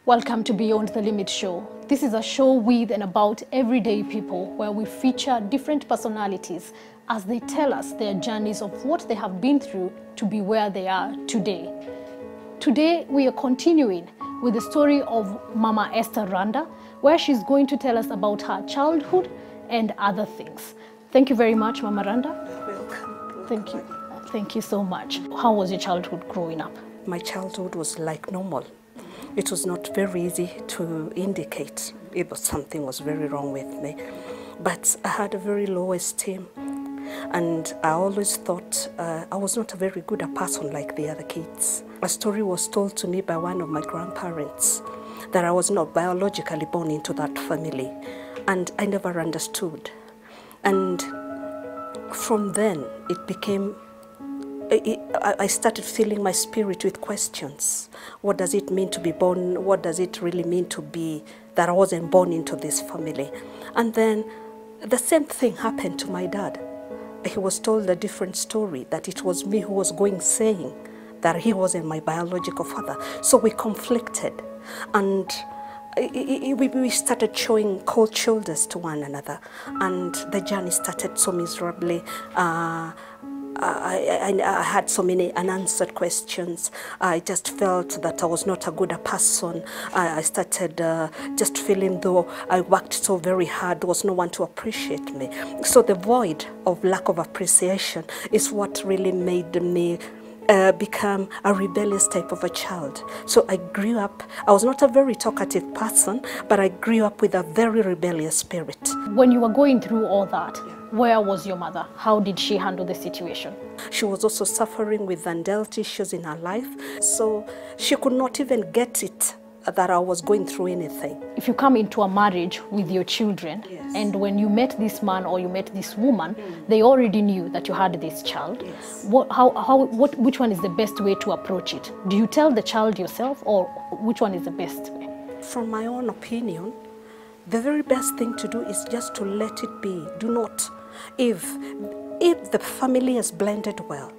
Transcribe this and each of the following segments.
Welcome to Beyond the Limit Show. This is a show with and about everyday people where we feature different personalities as they tell us their journeys of what they have been through to be where they are today. Today, we are continuing with the story of Mama Esther Randa, where she's going to tell us about her childhood and other things. Thank you very much, Mama Randa. Welcome. Thank you. Thank you so much. How was your childhood growing up? My childhood was like normal. It was not very easy to indicate if something was very wrong with me. But I had a very low esteem. And I always thought I was not a very good person like the other kids. A story was told to me by one of my grandparents that I was not biologically born into that family. And I never understood. And from then, it became I started filling my spirit with questions. What does it mean to be born? What does it really mean to be that I wasn't born into this family? And then the same thing happened to my dad. He was told a different story, that it was me who was saying that he wasn't my biological father. So we conflicted. And we started showing cold shoulders to one another. And the journey started so miserably. I had so many unanswered questions. I just felt that I was not a good person. I started just feeling though I worked so very hard, there was no one to appreciate me. So the void of lack of appreciation is what really made me become a rebellious type of a child. So I grew up, I was not a very talkative person, but I grew up with a very rebellious spirit. When you were going through all that, where was your mother? How did she handle the situation? She was also suffering with undealt issues in her life, so she could not even get it that I was going through anything. If you come into a marriage with your children, yes, and when you met this man or you met this woman, they already knew that you had this child. Yes. Which one is the best way to approach it? Do you tell the child yourself, or which one is the best way? From my own opinion, the very best thing to do is just to let it be. Do not, if the family has blended well,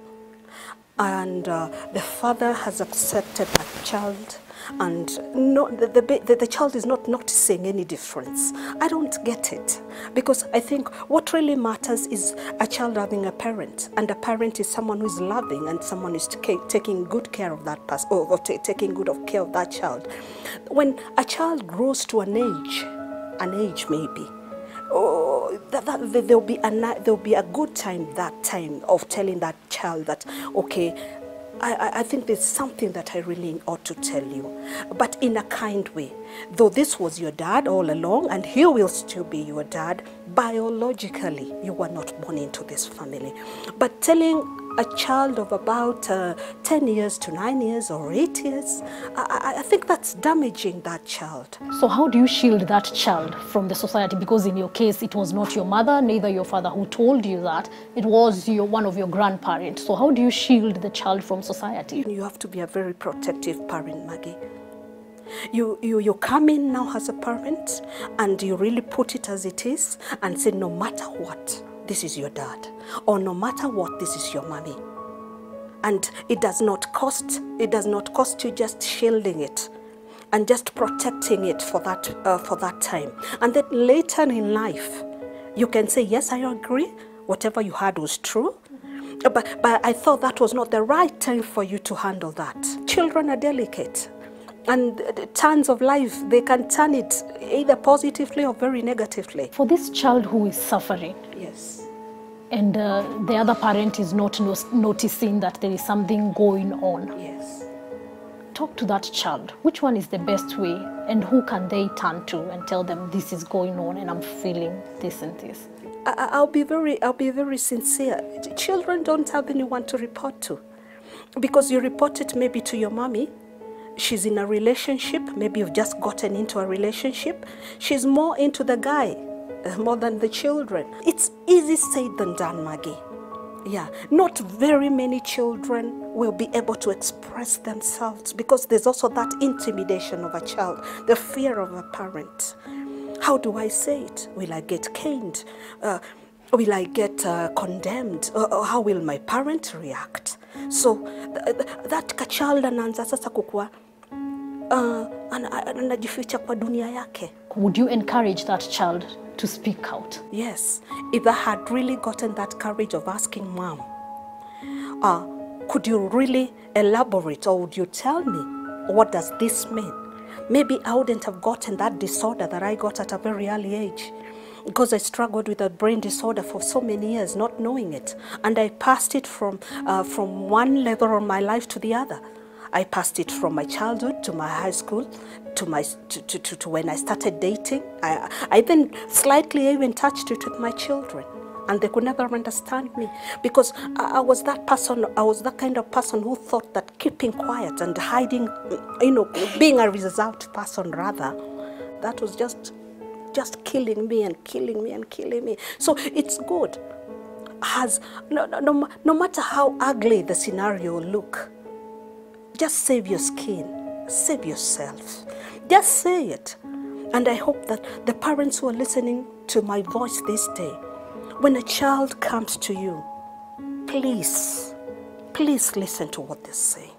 and the father has accepted that child, and the child is not noticing any difference, I don't get it. Because I think what really matters is a child having a parent, and a parent is someone who is loving and someone who is taking good care of that person, or taking good care of that child. When a child grows to an age maybe, there'll be a good time, that time of telling that child that, okay, I think there's something that I really ought to tell you, but in a kind way. Though this was your dad all along, and he will still be your dad, biologically, you were not born into this family. But telling a child of about 10 years to 9 years or 8 years, I think that's damaging that child. So how do you shield that child from the society? Because in your case, it was not your mother, neither your father who told you that. It was one of your grandparents. So how do you shield the child from society? You have to be a very protective parent, Maggie. You come in now as a parent, and you really put it as it is and say, no matter what, this is your dad, or no matter what, this is your mommy. And it does not cost you just shielding it and just protecting it for that time. And then later in life, you can say, yes, I agree, whatever you had was true, but I thought that was not the right time for you to handle that. Children are delicate, and the turns of life, they can turn it either positively or very negatively. For this child who is suffering, yes, and the other parent is not noticing that there is something going on, yes, talk to that child. Which one is the best way, and who can they turn to and tell them this is going on and I'm feeling this and this? I'll be very sincere. Children don't have anyone to report to, because you report it maybe to your mommy. She's in a relationship, maybe you've just gotten into a relationship. She's more into the guy more than the children. It's easy said than done, Maggie. Yeah, not very many children will be able to express themselves, because there's also that intimidation of a child, the fear of a parent. How do I say it? Will I get caned? Will I get condemned? How will my parent react? So that child anaanza sasa kukua anajificha kwa dunia yake. Would you encourage that child to speak out? Yes, if I had really gotten that courage of asking mom, could you really elaborate, or would you tell me what does this mean? Maybe I wouldn't have gotten that disorder that I got at a very early age, because I struggled with a brain disorder for so many years, not knowing it. And I passed it from one level of my life to the other. I passed it from my childhood to my high school, to when I started dating. I even slightly even touched it with my children. And they could never understand me, because I was that person. I was that kind of person who thought that keeping quiet and hiding, being a reserved person rather, that was just killing me and killing me and killing me. So it's good. No matter how ugly the scenario will look, just save your skin, save yourself. Just say it. And I hope that the parents who are listening to my voice this day, when a child comes to you, please listen to what they say.